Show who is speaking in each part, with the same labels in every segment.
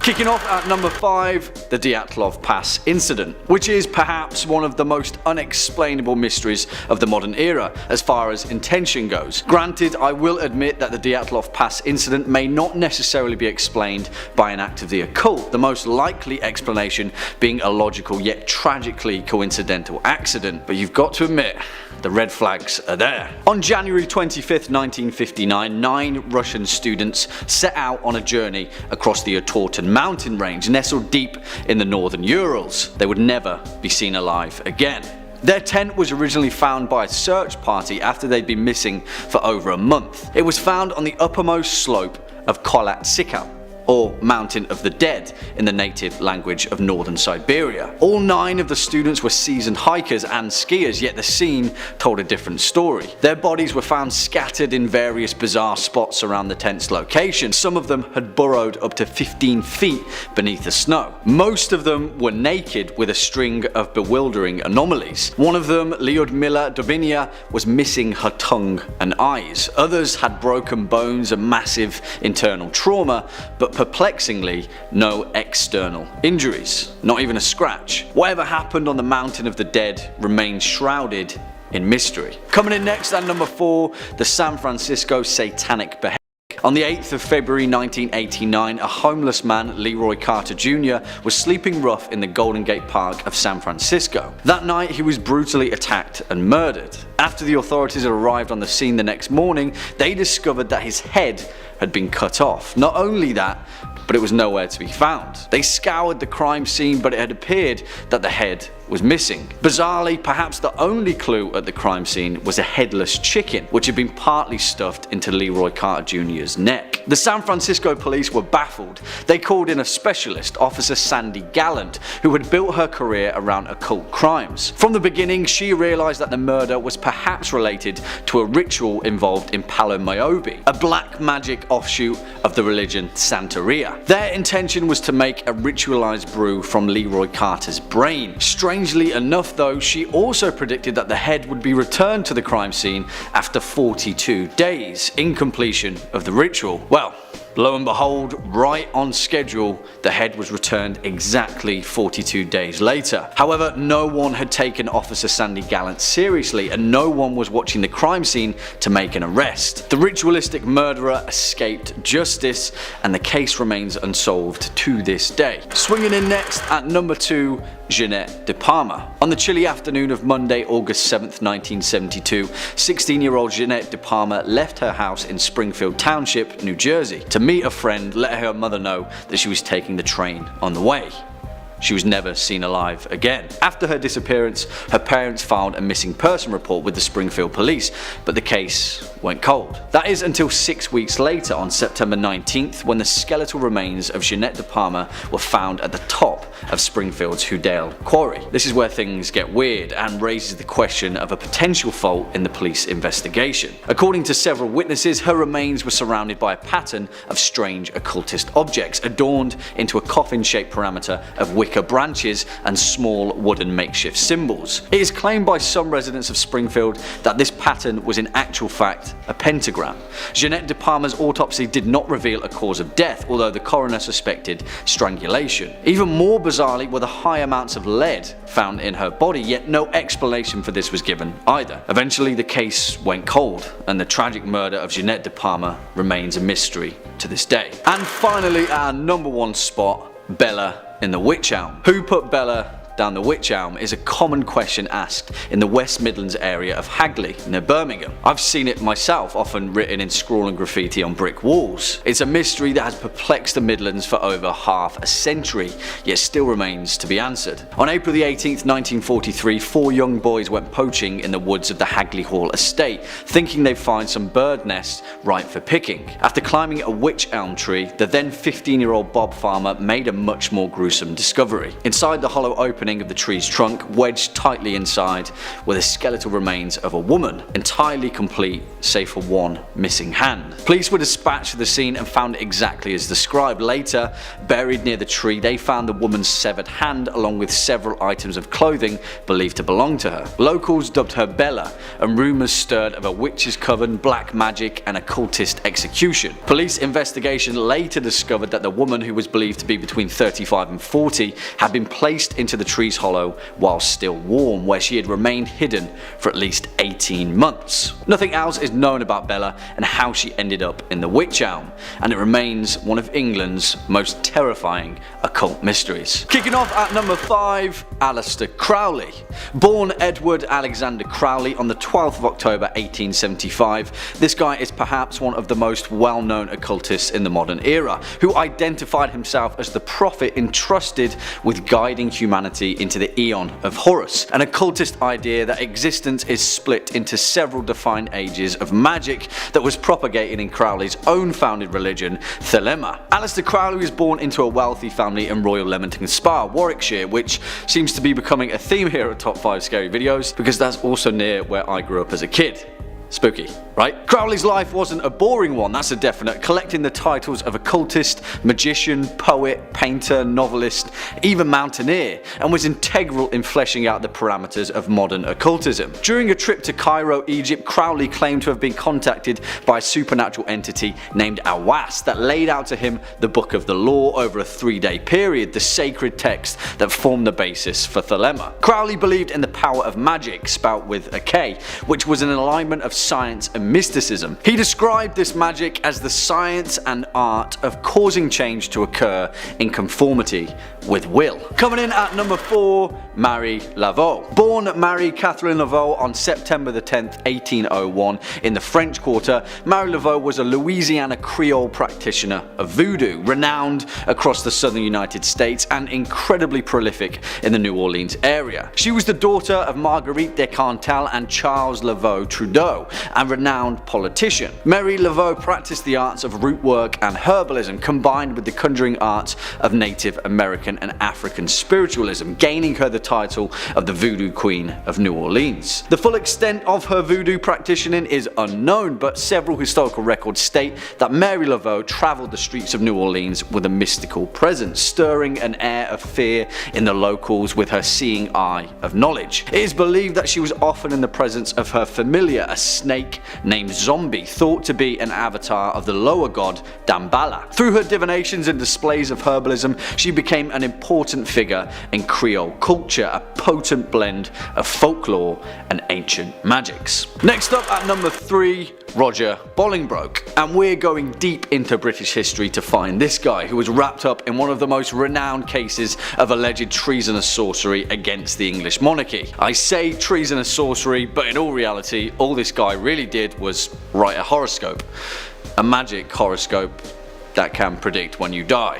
Speaker 1: Kicking off at number 5, the Dyatlov Pass incident, which is perhaps one of the most unexplainable mysteries of the modern era as far as intention goes. Granted, I will admit that the Dyatlov Pass incident may not necessarily be explained by an act of the occult, the most likely explanation being a logical yet tragically coincidental accident, but you've got to admit, the red flags are there. On January 25th, 1959, 9 Russian students set out on a journey across the Otorten mountain range, nestled deep in the northern Urals. They would never be seen alive again. Their tent was originally found by a search party after they'd been missing for over a month. It was found on the uppermost slope of Kholat Syakhl, or Mountain of the Dead in the native language of northern Siberia. All 9 of the students were seasoned hikers and skiers, yet the scene told a different story. Their bodies were found scattered in various bizarre spots around the tent's location. Some of them had burrowed up to 15 feet beneath the snow. Most of them were naked with a string of bewildering anomalies. One of them, Lyudmila Dubinia, was missing her tongue and eyes. Others had broken bones and massive internal trauma, but perplexingly, no external injuries, not even a scratch. Whatever happened on the Mountain of the Dead remains shrouded in mystery. Coming in next at number 4, the San Francisco Satanic beheading. On the 8th of February 1989, a homeless man, Leroy Carter Jr., was sleeping rough in the Golden Gate Park of San Francisco. That night he was brutally attacked and murdered. After the authorities arrived on the scene the next morning, they discovered that his head had been cut off. Not only that, but it was nowhere to be found. They scoured the crime scene, but it had appeared that the head was missing. Bizarrely, perhaps the only clue at the crime scene was a headless chicken, which had been partly stuffed into Leroy Carter Jr.'s neck. The San Francisco police were baffled. They called in a specialist, Officer Sandy Gallant, who had built her career around occult crimes. From the beginning, she realized that the murder was perhaps related to a ritual involved in Palomyobi, a black magic offshoot of the religion Santeria. Their intention was to make a ritualized brew from Leroy Carter's brain. Strangely enough though, she also predicted that the head would be returned to the crime scene after 42 days, in completion of the ritual. Well, lo and behold, right on schedule, the head was returned exactly 42 days later. However, no one had taken Officer Sandy Gallant seriously, and no one was watching the crime scene to make an arrest. The ritualistic murderer escaped justice, and the case remains unsolved to this day. Swinging in next at number 2, Jeannette Depalma. On the chilly afternoon of Monday, August 7th, 1972, 16-year-old Jeannette Depalma left her house in Springfield Township, New Jersey, to meet a friend, let her mother know that she was taking the train on the way. She was never seen alive again. After her disappearance, her parents filed a missing person report with the Springfield police, but the case went cold. That is until 6 weeks later, on September 19th, when the skeletal remains of Jeannette Depalma were found at the top of Springfield's Hoodale Quarry. This is where things get weird and raises the question of a potential fault in the police investigation. According to several witnesses, her remains were surrounded by a pattern of strange occultist objects, adorned into a coffin-shaped parameter of wicker branches and small wooden makeshift symbols. It is claimed by some residents of Springfield that this pattern was in actual fact a pentagram. Jeannette Depalma's autopsy did not reveal a cause of death, although the coroner suspected strangulation. Even more bizarrely were the high amounts of lead found in her body, yet no explanation for this was given either. Eventually the case went cold, and the tragic murder of Jeannette Depalma remains a mystery to this day. And finally, at our number 1 spot, Bella in The Wych Elm. Who put Bella down the Wych Elm is a common question asked in the West Midlands area of Hagley near Birmingham. I've seen it myself, often written in scrawling graffiti on brick walls. It's a mystery that has perplexed the Midlands for over half a century, yet still remains to be answered. On April the 18th, 1943, 4 young boys went poaching in the woods of the Hagley Hall estate, thinking they'd find some bird nests ripe for picking. After climbing a wych elm tree, the then 15-year-old Bob Farmer made a much more gruesome discovery. Inside the hollow opening opening of the tree's trunk, wedged tightly inside were the skeletal remains of a woman, entirely complete save for one missing hand. Police were dispatched to the scene and found it exactly as described. Later, buried near the tree, they found the woman's severed hand along with several items of clothing believed to belong to her. Locals dubbed her Bella, and rumours stirred of a witch's coven, black magic and occultist execution. Police investigation later discovered that the woman, who was believed to be between 35 and 40, had been placed into the tree's hollow while still warm, where she had remained hidden for at least 18 months. Nothing else is known about Bella and how she ended up in the Wych Elm, and it remains one of England's most terrifying occult mysteries. Kicking off at number 5, Aleister Crowley. Born Edward Alexander Crowley on the 12th of October 1875, this guy is perhaps one of the most well-known occultists in the modern era, who identified himself as the prophet entrusted with guiding humanity into the Aeon of Horus, an occultist idea that existence is split into several defined ages of magic that was propagated in Crowley's own founded religion, Thelema. Aleister Crowley was born into a wealthy family in Royal Leamington Spa, Warwickshire, which seems to be becoming a theme here at Top 5 Scary Videos, because that's also near where I grew up as a kid. Spooky, right? Crowley's life wasn't a boring one, that's a definite, collecting the titles of occultist, magician, poet, painter, novelist, even mountaineer, and was integral in fleshing out the parameters of modern occultism. During a trip to Cairo, Egypt, Crowley claimed to have been contacted by a supernatural entity named Awas that laid out to him the Book of the Law over a 3-day period, the sacred text that formed the basis for Thelema. Crowley believed in the power of magic, spelt with a K, which was an alignment of science and mysticism. He described this magic as the science and art of causing change to occur in conformity with will. Coming in at number 4, Marie Laveau. Born Marie Catherine Laveau on September the 10th, 1801 in the French Quarter, Marie Laveau was a Louisiana Creole practitioner of voodoo, renowned across the southern United States and incredibly prolific in the New Orleans area. She was the daughter of Marguerite de Cantal and Charles Laveau Trudeau, a renowned politician. Marie Laveau practiced the arts of root work and herbalism, combined with the conjuring arts of Native American and African spiritualism, gaining her the title of the Voodoo Queen of New Orleans. The full extent of her voodoo practicing is unknown, but several historical records state that Marie Laveau travelled the streets of New Orleans with a mystical presence, stirring an air of fear in the locals with her seeing eye of knowledge. It is believed that she was often in the presence of her familiar, a snake named Zombie, thought to be an avatar of the lower god Damballa. Through her divinations and displays of herbalism, she became an important figure in Creole culture, a potent blend of folklore and ancient magics. Next up at number 3, Roger Bolingbroke, and we're going deep into British history to find this guy, who was wrapped up in one of the most renowned cases of alleged treasonous sorcery against the English monarchy. I say treasonous sorcery, but in all reality, all this guy really did was write a horoscope. A magic horoscope that can predict when you die.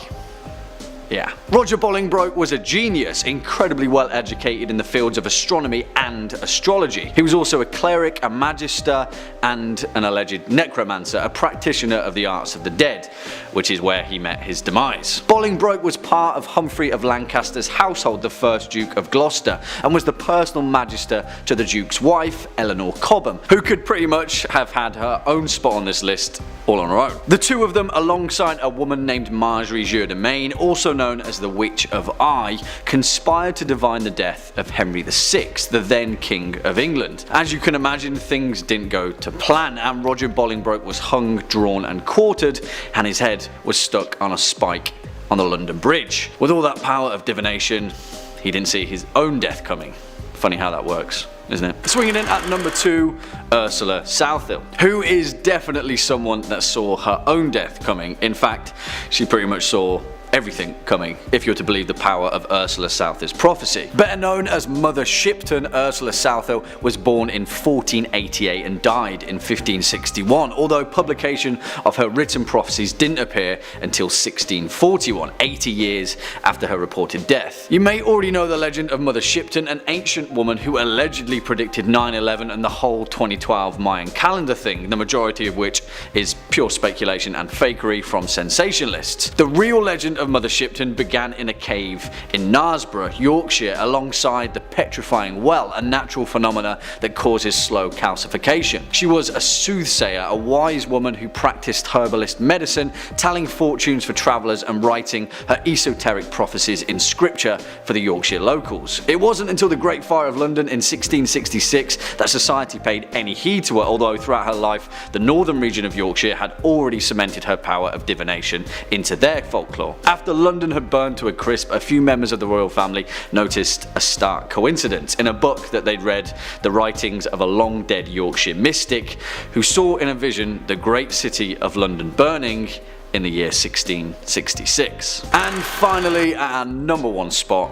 Speaker 1: Yeah. Roger Bolingbroke was a genius, incredibly well educated in the fields of astronomy and astrology. He was also a cleric, a magister, and an alleged necromancer, a practitioner of the arts of the dead, which is where he met his demise. Bolingbroke was part of Humphrey of Lancaster's household, the first Duke of Gloucester, and was the personal magister to the Duke's wife, Eleanor Cobham, who could pretty much have had her own spot on this list all on her own. The two of them, alongside a woman named Marjorie Germain, also known as the Witch of Eye, conspired to divine the death of Henry VI, the then King of England. As you can imagine, things didn't go to plan, and Roger Bolingbroke was hung, drawn and quartered, and his head was stuck on a spike on the London Bridge. With all that power of divination, he didn't see his own death coming. Funny how that works, isn't it? Swinging in at number 2, Ursula Southeil, who is definitely someone that saw her own death coming. In fact, she pretty much saw everything coming, if you're to believe the power of Ursula Southeil's prophecy. Better known as Mother Shipton, Ursula Southeil was born in 1488 and died in 1561, although publication of her written prophecies didn't appear until 1641, 80 years after her reported death. You may already know the legend of Mother Shipton, an ancient woman who allegedly predicted 9/11 and the whole 2012 Mayan calendar thing, the majority of which is pure speculation and fakery from sensationalists. The real legend legend of Mother Shipton began in a cave in Knaresborough, Yorkshire, alongside the petrifying well, a natural phenomena that causes slow calcification. She was a soothsayer, a wise woman who practiced herbalist medicine, telling fortunes for travellers and writing her esoteric prophecies in scripture for the Yorkshire locals. It wasn't until the Great Fire of London in 1666 that society paid any heed to her, although throughout her life the northern region of Yorkshire had already cemented her power of divination into their folklore. After London had burned to a crisp, a few members of the royal family noticed a stark coincidence. In a book that they'd read, the writings of a long dead Yorkshire mystic who saw in a vision the great city of London burning in the year 1666. And finally, at our number one spot,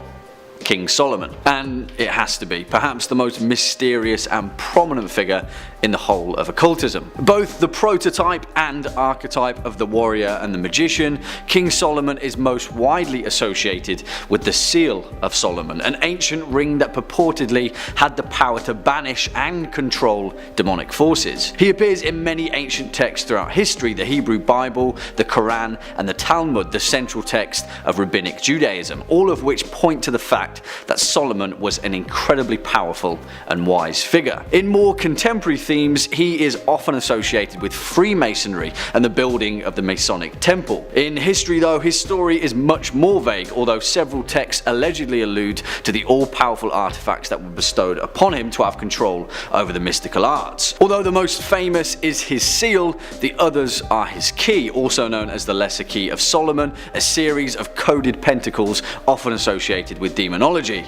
Speaker 1: King Solomon. And it has to be perhaps the most mysterious and prominent figure in the whole of occultism. Both the prototype and archetype of the warrior and the magician, King Solomon is most widely associated with the Seal of Solomon, an ancient ring that purportedly had the power to banish and control demonic forces. He appears in many ancient texts throughout history: the Hebrew Bible, the Quran, and the Talmud, the central text of Rabbinic Judaism, all of which point to the fact that Solomon was an incredibly powerful and wise figure. In more contemporary themes, he is often associated with Freemasonry and the building of the Masonic Temple. In history though, his story is much more vague, although several texts allegedly allude to the all-powerful artifacts that were bestowed upon him to have control over the mystical arts. Although the most famous is his seal, the others are his key, also known as the Lesser Key of Solomon, a series of coded pentacles often associated with demonology,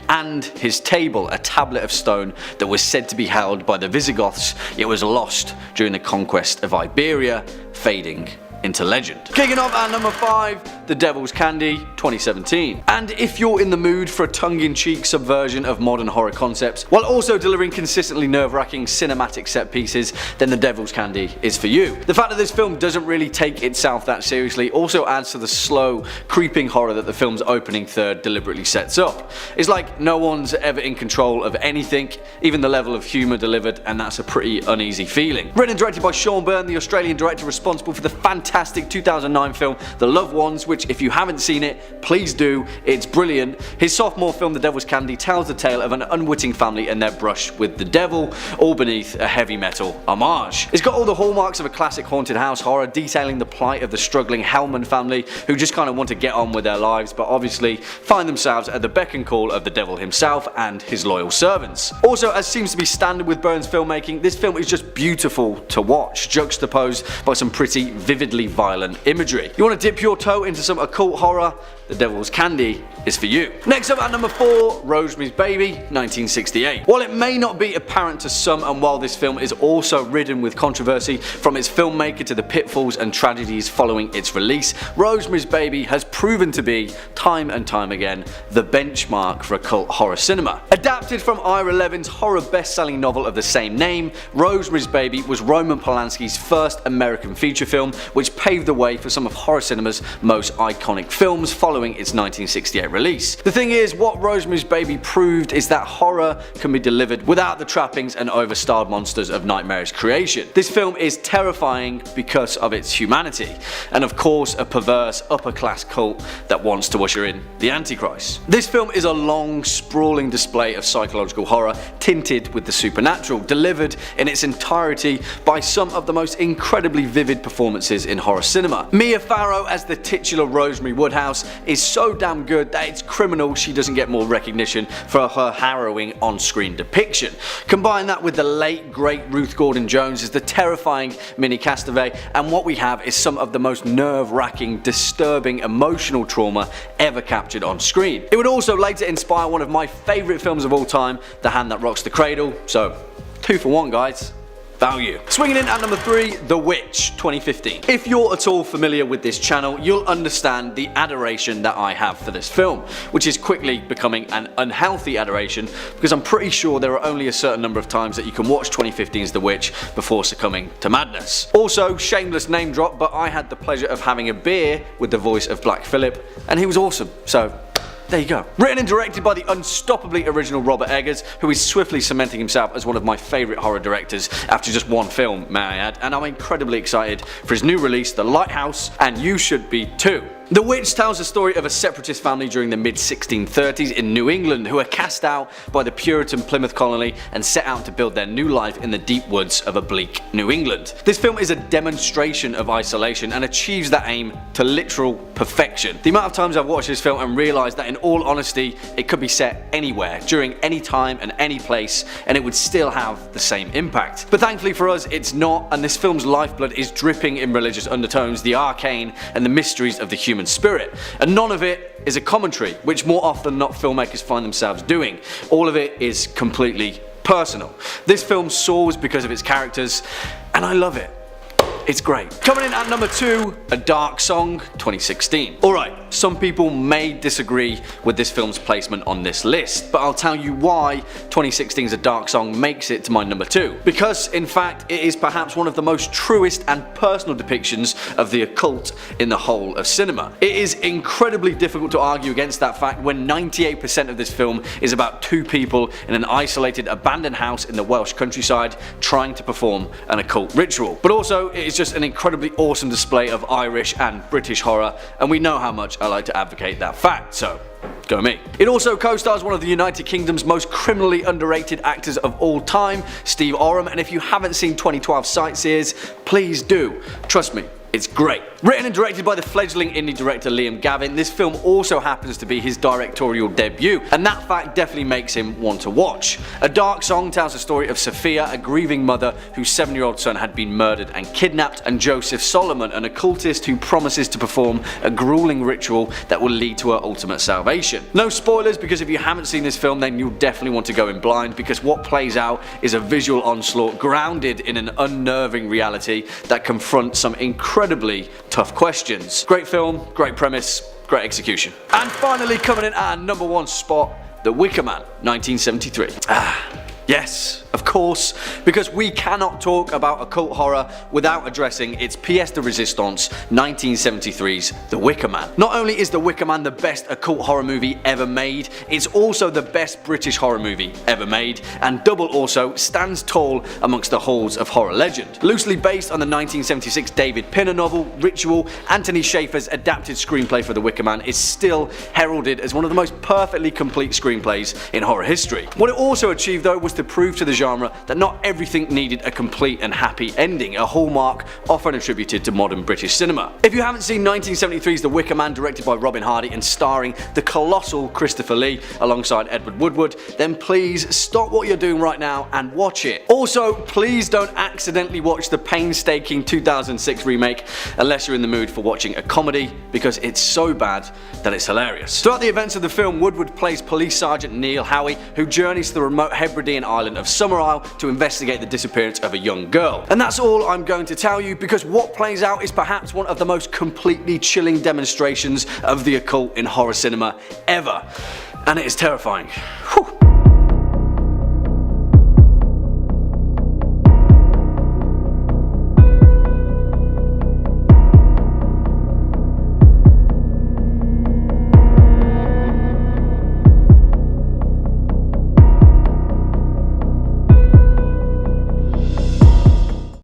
Speaker 1: and his table, a tablet of stone that was said to be held by the Visigoths. It was lost during the conquest of Iberia, fading into legend. Kicking off at number 5, The Devil's Candy 2017. And if you're in the mood for a tongue-in-cheek subversion of modern horror concepts while also delivering consistently nerve-wracking cinematic set pieces, then The Devil's Candy is for you. The fact that this film doesn't really take itself that seriously also adds to the slow, creeping horror that the film's opening third deliberately sets up. It's like no one's ever in control of anything, even the level of humour delivered, and that's a pretty uneasy feeling. Written and directed by Sean Byrne, the Australian director responsible for the fantastic 2009 film The Loved Ones, which if you haven't seen it, please do, it's brilliant. His sophomore film The Devil's Candy tells the tale of an unwitting family and their brush with the devil, all beneath a heavy metal homage. It's got all the hallmarks of a classic haunted house horror, detailing the plight of the struggling Hellman family who just kind of want to get on with their lives, but obviously find themselves at the beck and call of the devil himself and his loyal servants. Also, as seems to be standard with Byrne's filmmaking, this film is just beautiful to watch, juxtaposed by some pretty vividly violent imagery. You want to dip your toe into some occult horror? The Devil's Candy is for you. Next up at number 4, Rosemary's Baby 1968. While it may not be apparent to some, and while this film is also ridden with controversy from its filmmaker to the pitfalls and tragedies following its release, Rosemary's Baby has proven to be, time and time again, the benchmark for occult horror cinema. Adapted from Ira Levin's horror best-selling novel of the same name, Rosemary's Baby was Roman Polanski's first American feature film, which paved the way for some of horror cinema's most iconic films following its 1968 release. The thing is, what Rosemary's Baby proved is that horror can be delivered without the trappings and overstyled monsters of nightmarish creation. This film is terrifying because of its humanity, and of course a perverse upper-class cult that wants to usher in the Antichrist. This film is a long, sprawling display of psychological horror tinted with the supernatural, delivered in its entirety by some of the most incredibly vivid performances in horror cinema. Mia Farrow as the titular Rosemary Woodhouse is so damn good that it's criminal she doesn't get more recognition for her harrowing on-screen depiction. Combine that with the late great Ruth Gordon-Jones as the terrifying Minnie Castaway, and what we have is some of the most nerve-wracking, disturbing, emotional trauma ever captured on screen. It would also later inspire one of my favourite films of all time, The Hand That Rocks the Cradle, so 2 for 1 guys. Value. Swinging in at number 3, The Witch 2015. If you're at all familiar with this channel, you'll understand the adoration that I have for this film, which is quickly becoming an unhealthy adoration because I'm pretty sure there are only a certain number of times that you can watch 2015's The Witch before succumbing to madness. Also, shameless name drop, but I had the pleasure of having a beer with the voice of Black Phillip, and he was awesome, so there you go. Written and directed by the unstoppably original Robert Eggers, who is swiftly cementing himself as one of my favourite horror directors after just one film, may I add, and I'm incredibly excited for his new release, The Lighthouse, and you should be too. The Witch tells the story of a separatist family during the mid-1630s in New England who are cast out by the Puritan Plymouth colony and set out to build their new life in the deep woods of a bleak New England. This film is a demonstration of isolation and achieves that aim to literal perfection. The amount of times I've watched this film and realised that in all honesty it could be set anywhere, during any time and any place, and it would still have the same impact. But thankfully for us it's not, and this film's lifeblood is dripping in religious undertones, the arcane and the mysteries of the human spirit, and none of it is a commentary, which more often than not filmmakers find themselves doing. All of it is completely personal. This film soars because of its characters, and I love it. It's great. Coming in at number 2, A Dark Song, 2016. Alright, some people may disagree with this film's placement on this list, but I'll tell you why 2016's A Dark Song makes it to my number 2. Because, in fact, it is perhaps one of the most truest and personal depictions of the occult in the whole of cinema. It is incredibly difficult to argue against that fact when 98% of this film is about two people in an isolated abandoned house in the Welsh countryside trying to perform an occult ritual. But also, it is just an incredibly awesome display of Irish and British horror, and we know how much I like to advocate that fact, so go me. It also co-stars one of the United Kingdom's most criminally underrated actors of all time, Steve Oram, and if you haven't seen 2012 Sightseers, please do. Trust me, it's great. Written and directed by the fledgling indie director Liam Gavin, this film also happens to be his directorial debut, and that fact definitely makes him one to watch. A Dark Song tells the story of Sophia, a grieving mother whose 7-year-old son had been murdered and kidnapped, and Joseph Solomon, an occultist who promises to perform a grueling ritual that will lead to her ultimate salvation. No spoilers, because if you haven't seen this film then you'll definitely want to go in blind, because what plays out is a visual onslaught grounded in an unnerving reality that confronts some incredibly tough questions. Great film, great premise, great execution. And finally, coming in at our number 1 spot, The Wicker Man, 1973. Yes, of course, because we cannot talk about occult horror without addressing its pièce de résistance, 1973's The Wicker Man. Not only is The Wicker Man the best occult horror movie ever made, it's also the best British horror movie ever made, and double also stands tall amongst the halls of horror legend. Loosely based on the 1976 David Pinner novel, Ritual, Anthony Shaffer's adapted screenplay for The Wicker Man is still heralded as one of the most perfectly complete screenplays in horror history. What it also achieved though was to prove to the genre that not everything needed a complete and happy ending, a hallmark often attributed to modern British cinema. If you haven't seen 1973's The Wicker Man, directed by Robin Hardy and starring the colossal Christopher Lee alongside Edward Woodward, then please stop what you're doing right now and watch it. Also, please don't accidentally watch the painstaking 2006 remake unless you're in the mood for watching a comedy, because it's so bad that it's hilarious. Throughout the events of the film, Woodward plays Police Sergeant Neil Howie, who journeys to the remote Hebridean island of Summerisle to investigate the disappearance of a young girl. And that's all I'm going to tell you, because what plays out is perhaps one of the most completely chilling demonstrations of the occult in horror cinema ever, and it is terrifying. Whew.